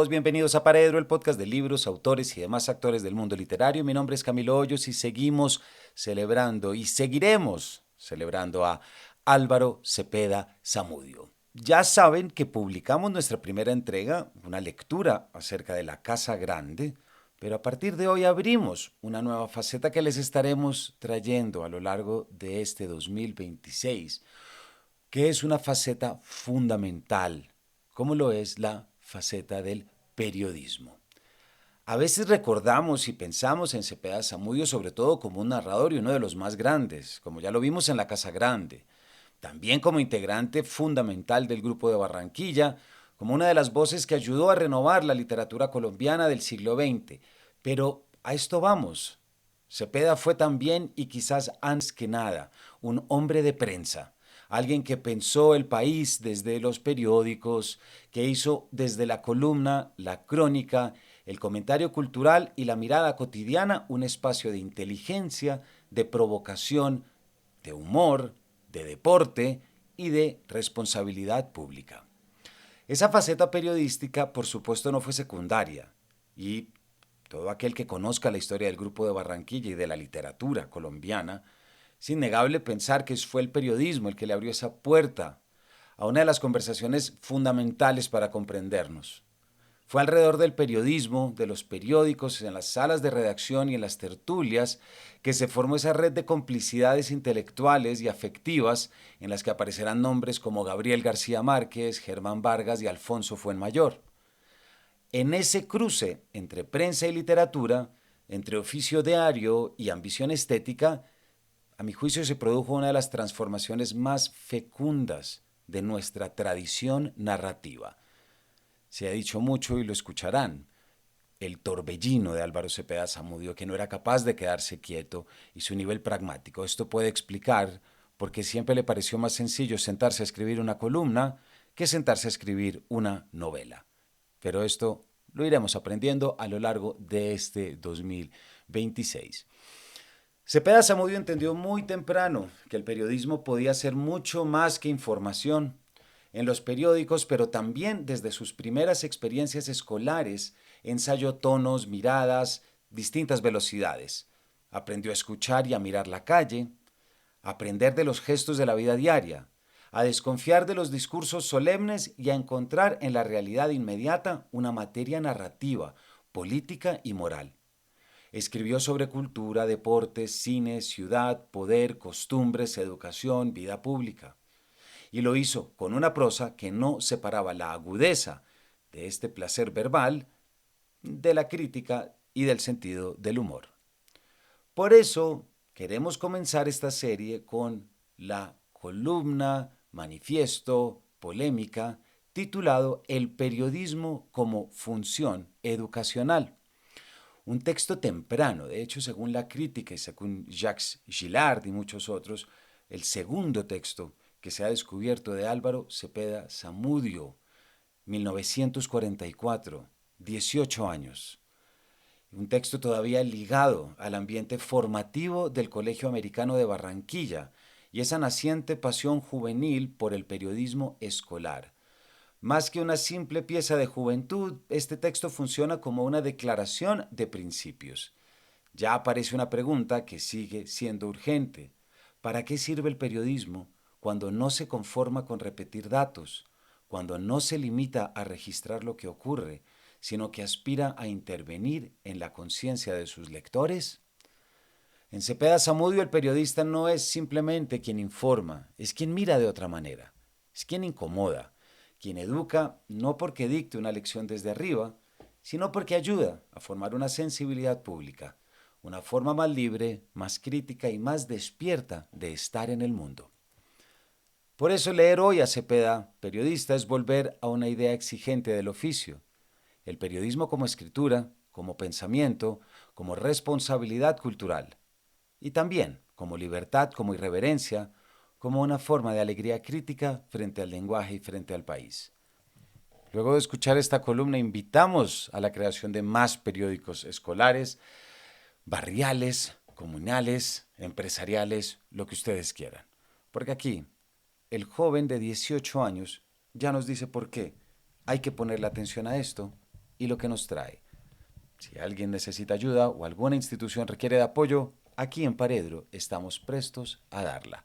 todos, bienvenidos a Paredro, el podcast de libros, autores y demás actores del mundo literario. Mi nombre es Camilo Hoyos y seguimos celebrando y seguiremos celebrando a Álvaro Cepeda Zamudio. Ya saben que publicamos nuestra primera entrega, una lectura acerca de la Casa Grande, pero a partir de hoy abrimos una nueva faceta que les estaremos trayendo a lo largo de este 2026, que es una faceta fundamental, como lo es la faceta del periodismo. A veces recordamos y pensamos en Cepeda Zamudio sobre todo como un narrador y uno de los más grandes, como ya lo vimos en La Casa Grande, también como integrante fundamental del Grupo de Barranquilla, como una de las voces que ayudó a renovar la literatura colombiana del siglo XX. Pero a esto vamos. Cepeda fue también, y quizás antes que nada, un hombre de prensa, alguien que pensó el país desde los periódicos, que hizo desde la columna, la crónica, el comentario cultural y la mirada cotidiana un espacio de inteligencia, de provocación, de humor, de deporte y de responsabilidad pública. Esa faceta periodística, por supuesto, no fue secundaria y todo aquel que conozca la historia del Grupo de Barranquilla y de la literatura colombiana, es innegable pensar que fue el periodismo el que le abrió esa puerta a una de las conversaciones fundamentales para comprendernos. Fue alrededor del periodismo, de los periódicos, en las salas de redacción y en las tertulias que se formó esa red de complicidades intelectuales y afectivas en las que aparecerán nombres como Gabriel García Márquez, Germán Vargas y Alfonso Fuenmayor. En ese cruce entre prensa y literatura, entre oficio diario y ambición estética, a mi juicio se produjo una de las transformaciones más fecundas de nuestra tradición narrativa. Se ha dicho mucho y lo escucharán. El torbellino de Álvaro Cepeda Zamudio, que no era capaz de quedarse quieto, y su nivel pragmático. Esto puede explicar por qué siempre le pareció más sencillo sentarse a escribir una columna que sentarse a escribir una novela. Pero esto lo iremos aprendiendo a lo largo de este 2026. Cepeda Zamudio entendió muy temprano que el periodismo podía ser mucho más que información en los periódicos, pero también desde sus primeras experiencias escolares ensayó tonos, miradas, distintas velocidades. Aprendió a escuchar y a mirar la calle, a aprender de los gestos de la vida diaria, a desconfiar de los discursos solemnes y a encontrar en la realidad inmediata una materia narrativa, política y moral. Escribió sobre cultura, deportes, cine, ciudad, poder, costumbres, educación, vida pública. Y lo hizo con una prosa que no separaba la agudeza de este placer verbal de la crítica y del sentido del humor. Por eso queremos comenzar esta serie con la columna, manifiesto, polémica, titulado El periodismo como función educacional. Un texto temprano, de hecho, según la crítica y según Jacques Gillard y muchos otros, el segundo texto que se ha descubierto de Álvaro Cepeda Zamudio, 1944, 18 años. Un texto todavía ligado al ambiente formativo del Colegio Americano de Barranquilla y esa naciente pasión juvenil por el periodismo escolar. Más que una simple pieza de juventud, este texto funciona como una declaración de principios. Ya aparece una pregunta que sigue siendo urgente. ¿Para qué sirve el periodismo cuando no se conforma con repetir datos, cuando no se limita a registrar lo que ocurre, sino que aspira a intervenir en la conciencia de sus lectores? En Cepeda Zamudio el periodista no es simplemente quien informa, es quien mira de otra manera, es quien incomoda, quien educa no porque dicte una lección desde arriba, sino porque ayuda a formar una sensibilidad pública, una forma más libre, más crítica y más despierta de estar en el mundo. Por eso leer hoy a Cepeda, periodista, es volver a una idea exigente del oficio. El periodismo como escritura, como pensamiento, como responsabilidad cultural. Y también como libertad, como irreverencia, como una forma de alegría crítica frente al lenguaje y frente al país. Luego de escuchar esta columna, invitamos a la creación de más periódicos escolares, barriales, comunales, empresariales, lo que ustedes quieran. Porque aquí, el joven de 18 años ya nos dice por qué hay que ponerle atención a esto y lo que nos trae. Si alguien necesita ayuda o alguna institución requiere de apoyo, aquí en Paredro estamos prestos a darla.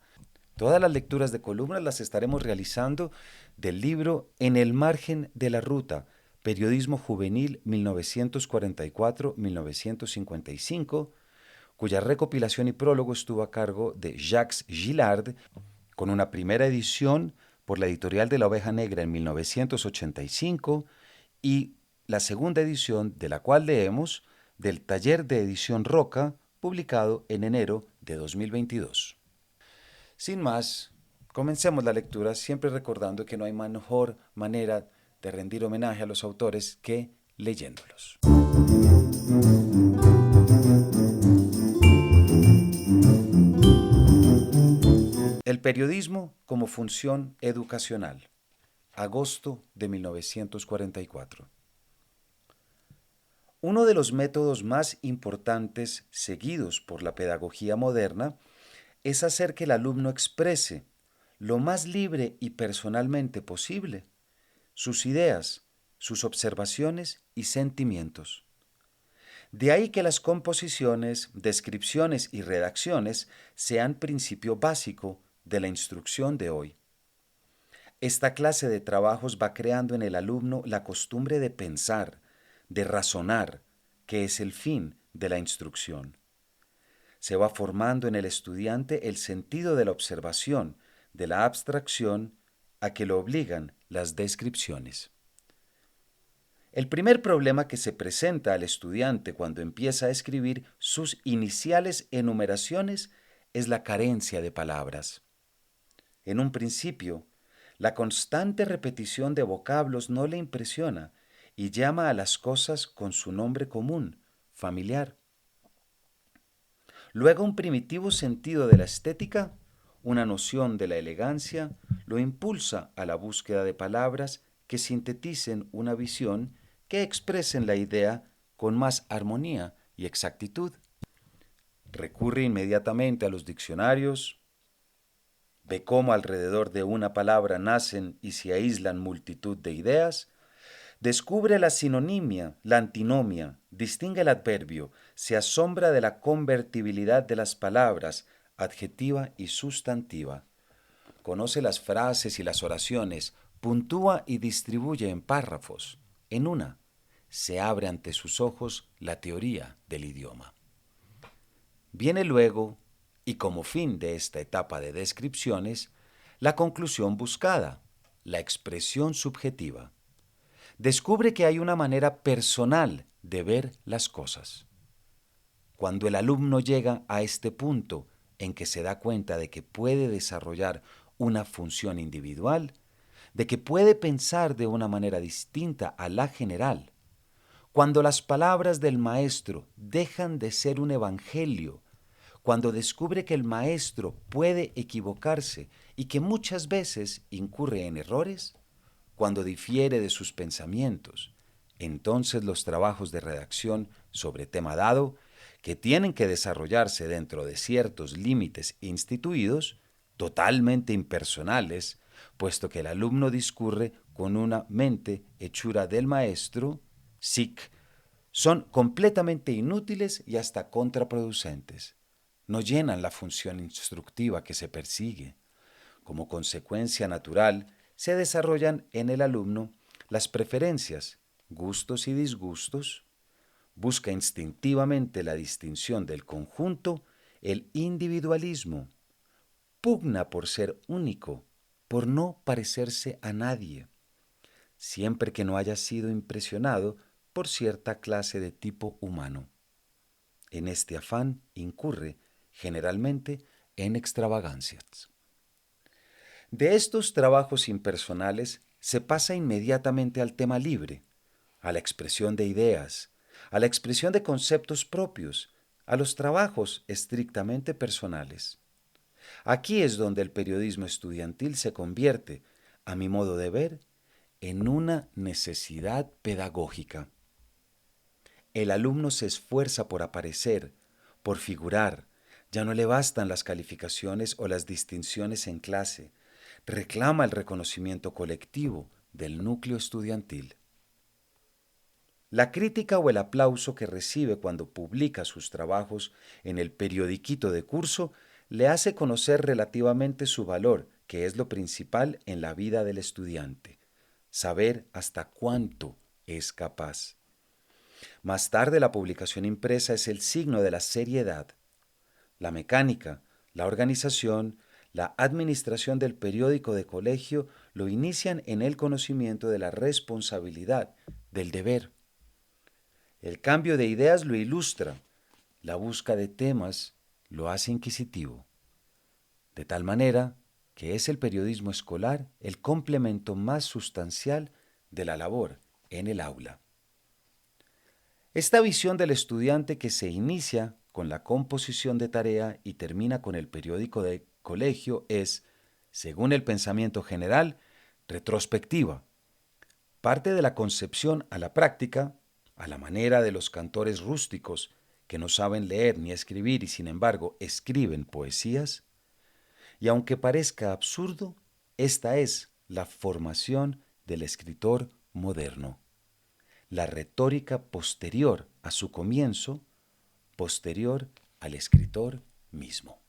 Todas las lecturas de columnas las estaremos realizando del libro En el margen de la ruta, Periodismo Juvenil 1944-1955, cuya recopilación y prólogo estuvo a cargo de Jacques Gillard, con una primera edición por la editorial de La Oveja Negra en 1985 y la segunda edición, de la cual leemos, del Taller de Edición Roca, publicado en enero de 2022. Sin más, comencemos la lectura siempre recordando que no hay mejor manera de rendir homenaje a los autores que leyéndolos. El periodismo como función educacional. Agosto de 1944. Uno de los métodos más importantes seguidos por la pedagogía moderna es hacer que el alumno exprese lo más libre y personalmente posible sus ideas, sus observaciones y sentimientos. De ahí que las composiciones, descripciones y redacciones sean principio básico de la instrucción de hoy. Esta clase de trabajos va creando en el alumno la costumbre de pensar, de razonar, que es el fin de la instrucción. Se va formando en el estudiante el sentido de la observación, de la abstracción, a que lo obligan las descripciones. El primer problema que se presenta al estudiante cuando empieza a escribir sus iniciales enumeraciones es la carencia de palabras. En un principio, la constante repetición de vocablos no le impresiona y llama a las cosas con su nombre común, familiar. Luego un primitivo sentido de la estética, una noción de la elegancia, lo impulsa a la búsqueda de palabras que sinteticen una visión, que expresen la idea con más armonía y exactitud. Recurre inmediatamente a los diccionarios, ve cómo alrededor de una palabra nacen y se aíslan multitud de ideas, descubre la sinonimia, la antinomia, distingue el adverbio, se asombra de la convertibilidad de las palabras, adjetiva y sustantiva. Conoce las frases y las oraciones, puntúa y distribuye en párrafos. En una, se abre ante sus ojos la teoría del idioma. Viene luego, y como fin de esta etapa de descripciones, la conclusión buscada, la expresión subjetiva. Descubre que hay una manera personal de ver las cosas. Cuando el alumno llega a este punto en que se da cuenta de que puede desarrollar una función individual, de que puede pensar de una manera distinta a la general, cuando las palabras del maestro dejan de ser un evangelio, cuando descubre que el maestro puede equivocarse y que muchas veces incurre en errores, cuando difiere de sus pensamientos, entonces los trabajos de redacción sobre tema dado, que tienen que desarrollarse dentro de ciertos límites instituidos, totalmente impersonales, puesto que el alumno discurre con una mente hechura del maestro, SIC, son completamente inútiles y hasta contraproducentes. No llenan la función instructiva que se persigue. Como consecuencia natural, se desarrollan en el alumno las preferencias, gustos y disgustos, busca instintivamente la distinción del conjunto, el individualismo, pugna por ser único, por no parecerse a nadie, siempre que no haya sido impresionado por cierta clase de tipo humano. En este afán incurre generalmente en extravagancias. De estos trabajos impersonales se pasa inmediatamente al tema libre, a la expresión de ideas, a la expresión de conceptos propios, a los trabajos estrictamente personales. Aquí es donde el periodismo estudiantil se convierte, a mi modo de ver, en una necesidad pedagógica. El alumno se esfuerza por aparecer, por figurar, ya no le bastan las calificaciones o las distinciones en clase, reclama el reconocimiento colectivo del núcleo estudiantil. La crítica o el aplauso que recibe cuando publica sus trabajos en el periodiquito de curso le hace conocer relativamente su valor, que es lo principal en la vida del estudiante, saber hasta cuánto es capaz. Más tarde, la publicación impresa es el signo de la seriedad. La mecánica, la organización, la administración del periódico de colegio lo inician en el conocimiento de la responsabilidad, del deber. El cambio de ideas lo ilustra, la búsqueda de temas lo hace inquisitivo. De tal manera que es el periodismo escolar el complemento más sustancial de la labor en el aula. Esta visión del estudiante que se inicia con la composición de tarea y termina con el periódico de colegio es, según el pensamiento general, retrospectiva. Parte de la concepción a la práctica, a la manera de los cantores rústicos que no saben leer ni escribir y sin embargo escriben poesías. Y aunque parezca absurdo, esta es la formación del escritor moderno. La retórica posterior a su comienzo, posterior al escritor mismo.